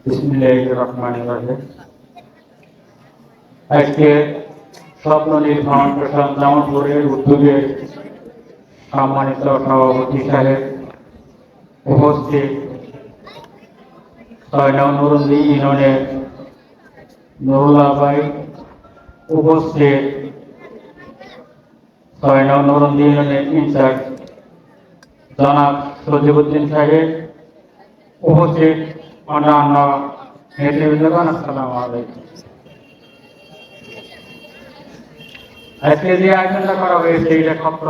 বিসমিল্লাহির রহমানির রহিম। আজকে স্বপ্ননীল ফাউন্ডেশন জামালপুরের উদ্যোগে সম্মানিত সভাপতি সাহেব উপস্থিত, ৬ নং নুরুন্দি ইউনিয়নের নুরুল্লাহ ভাই উপস্থিত, ৬ নং নুরুন্দি ইউনিয়নের ইনচার্জ জনাব সজিবউদ্দিন সাহেব উপস্থিত, অন্যান্য নেতৃবৃন্দগণ, আসসালামু আলাইকুম। আজকে যে আয়োজনটা করা হয়েছে এটা সত্য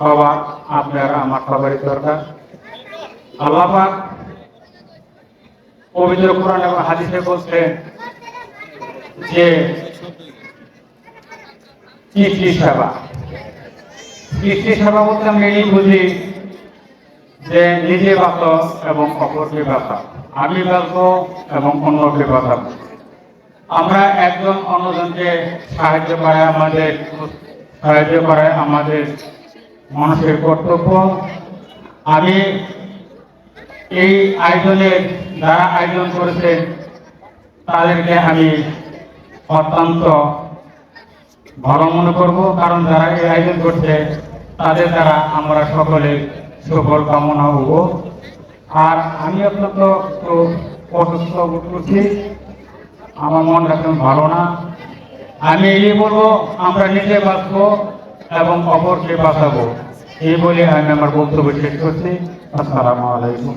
সবার আপনারা আমার সবারই দরকার। আল্লাহ পাক পবিত্র কোরআন এবং হাদিসে বলছেন যে সৃষ্টি সেবা, সৃষ্টি সেবা বলতে আমি এই বুঝি যে নিজে বাঁচো এবং অপরকে বাঁচাও, আমি বাঁচবো এবং অন্যকে বাঁচাবো। আমরা একজন অন্যজনকে সাহায্য করা আমাদের মানুষের কর্তব্য। আমি এই আয়োজনের যারা আয়োজন করেছেন তাদেরকে আমি অত্যন্ত ভালো মনে করব, কারণ যারা এই আয়োজন করছে তাদের দ্বারা আমরা সকলে সফল কামনা হব। আর আমি অত্যন্ত অসুস্থ বোধ করছি, আমার মনটা একদম ভালো না। আমি এই বলবো আমরা নিজে বাঁচবো এবং অপরকে বাঁচাবো, এই বলে আমি আমার বক্তব্য শেষ করছি। আসসালামু আলাইকুম।